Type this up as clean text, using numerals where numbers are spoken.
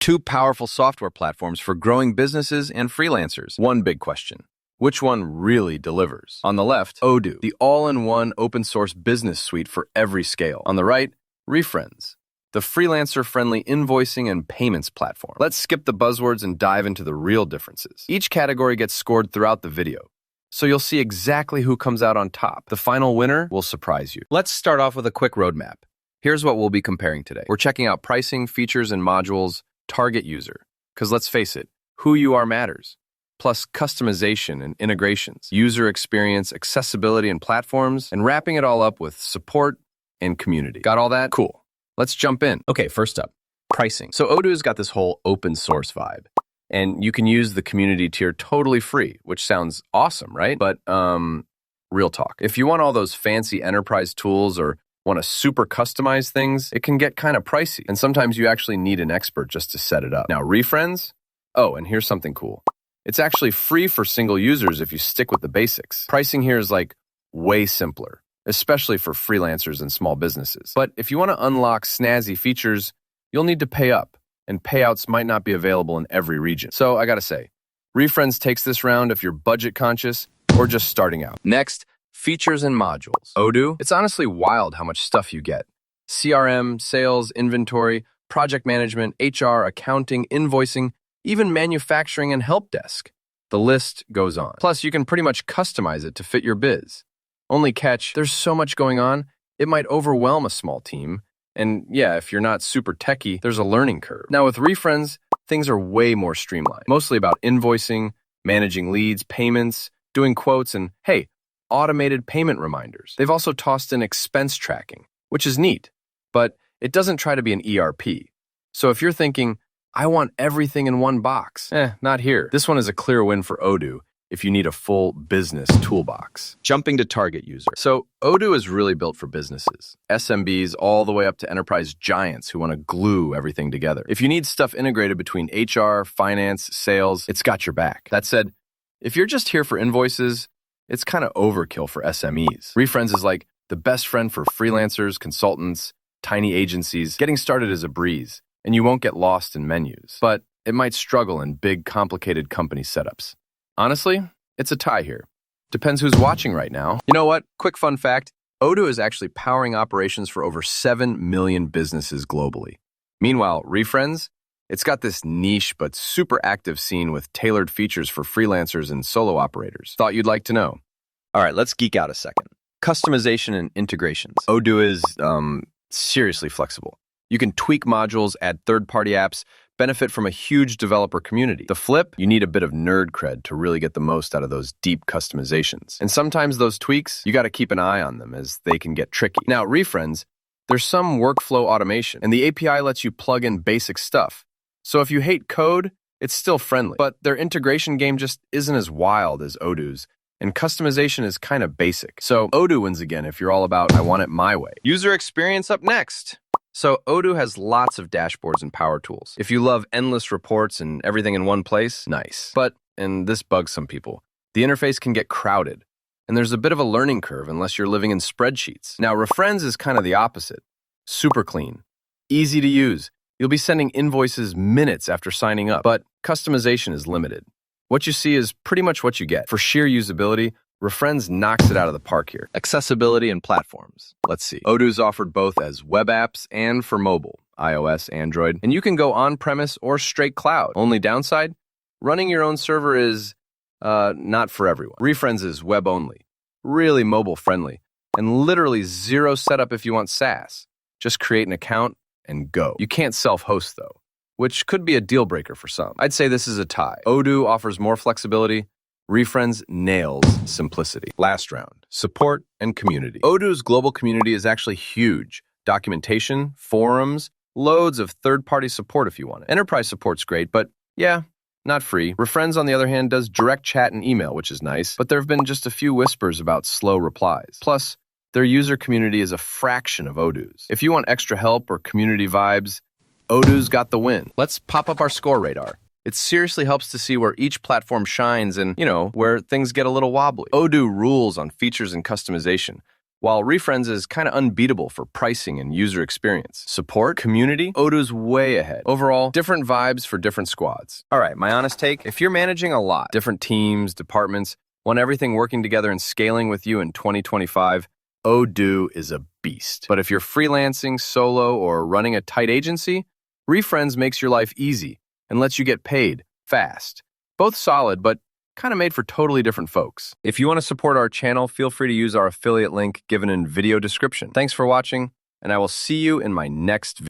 Two powerful software platforms for growing businesses and freelancers. One big question: which one really delivers? On the left, Odoo, the all-in-one open-source business suite for every scale. On the right, Refrens, the freelancer-friendly invoicing and payments platform. Let's skip the buzzwords and dive into the real differences. Each category gets scored throughout the video, so you'll see exactly who comes out on top. The final winner will surprise you. Let's start off with a quick roadmap. Here's what we'll be comparing today. We're checking out pricing, features and modules, target user, because let's face it, who you are matters, plus customization and integrations, user experience, accessibility and platforms, and wrapping it all up with support and community. Got all that? Cool. Let's jump in. Okay, first up, pricing. So Odoo's got this whole open source vibe, and you can use the community tier totally free, which sounds awesome, right? But, real talk. If you want all those fancy enterprise tools or want to super customize things, it can get kind of pricey, and sometimes you actually need an expert just to set it up. Now, Refrens? Oh, and here's something cool. It's actually free for single users if you stick with the basics. Pricing here is like way simpler, especially for freelancers and small businesses. But if you want to unlock snazzy features, you'll need to pay up, and payouts might not be available in every region. So I gotta say, Refrens takes this round if you're budget conscious or just starting out. Next, features and modules. Odoo, it's honestly wild how much stuff you get. CRM, sales, inventory, project management, HR, accounting, invoicing, even manufacturing and help desk. The list goes on. Plus, you can pretty much customize it to fit your biz. Only catch, there's so much going on, it might overwhelm a small team. And yeah, if you're not super techie, there's a learning curve. Now with Refrens, things are way more streamlined. Mostly about invoicing, managing leads, payments, doing quotes, and hey, automated payment reminders. They've also tossed in expense tracking, which is neat, but it doesn't try to be an ERP. So if you're thinking, I want everything in one box, not here. This one is a clear win for Odoo if you need a full business toolbox. Jumping to target user. So Odoo is really built for businesses, SMBs all the way up to enterprise giants who want to glue everything together. If you need stuff integrated between HR, finance, sales, it's got your back. That said, if you're just here for invoices, it's kind of overkill for SMEs. Refrens is like the best friend for freelancers, consultants, tiny agencies. Getting started is a breeze, and you won't get lost in menus. But it might struggle in big, complicated company setups. Honestly, it's a tie here. Depends who's watching right now. You know what? Quick fun fact, Odoo is actually powering operations for over 7 million businesses globally. Meanwhile, Refrens, it's got this niche but super active scene with tailored features for freelancers and solo operators. Thought you'd like to know. All right, let's geek out a second. Customization and integrations. Odoo is, seriously flexible. You can tweak modules, add third-party apps, benefit from a huge developer community. The flip, you need a bit of nerd cred to really get the most out of those deep customizations. And sometimes those tweaks, you got to keep an eye on them as they can get tricky. Now, Refrens, there's some workflow automation, and the API lets you plug in basic stuff. So if you hate code, it's still friendly. But their integration game just isn't as wild as Odoo's, and customization is kind of basic. So Odoo wins again if you're all about, I want it my way. User experience up next. So Odoo has lots of dashboards and power tools. If you love endless reports and everything in one place, nice. But, and this bugs some people, the interface can get crowded, and there's a bit of a learning curve unless you're living in spreadsheets. Now, Refrens is kind of the opposite. Super clean, easy to use. You'll be sending invoices minutes after signing up, but customization is limited. What you see is pretty much what you get. For sheer usability, Refrens knocks it out of the park here. Accessibility and platforms. Let's see. Odoo's offered both as web apps and for mobile, iOS, Android, and you can go on-premise or straight cloud. Only downside? Running your own server is, not for everyone. Refrens is web only, really mobile friendly, and literally zero setup if you want SaaS. Just create an account and go. You can't self-host though, which could be a deal breaker for some. I'd say this is a tie. Odoo offers more flexibility. Refrens nails simplicity. Last round, support and community. Odoo's global community is actually huge. Documentation, forums, loads of third-party support if you want it. Enterprise support's great, but yeah, not free. Refrens, on the other hand, does direct chat and email, which is nice, but there have been just a few whispers about slow replies. Plus, their user community is a fraction of Odoo's. If you want extra help or community vibes, Odoo's got the win. Let's pop up our score radar. It seriously helps to see where each platform shines and, where things get a little wobbly. Odoo rules on features and customization, While Refrens is kind of unbeatable for pricing and user experience. Support, community, Odoo's way ahead. Overall, different vibes for different squads. All right, my honest take, if you're managing a lot, different teams, departments, want everything working together and scaling with you in 2025, Odoo is a beast. But if you're freelancing, solo, or running a tight agency, Refrens makes your life easy and lets you get paid fast. Both solid, but kind of made for totally different folks. If you want to support our channel, feel free to use our affiliate link given in video description. Thanks for watching, and I will see you in my next video.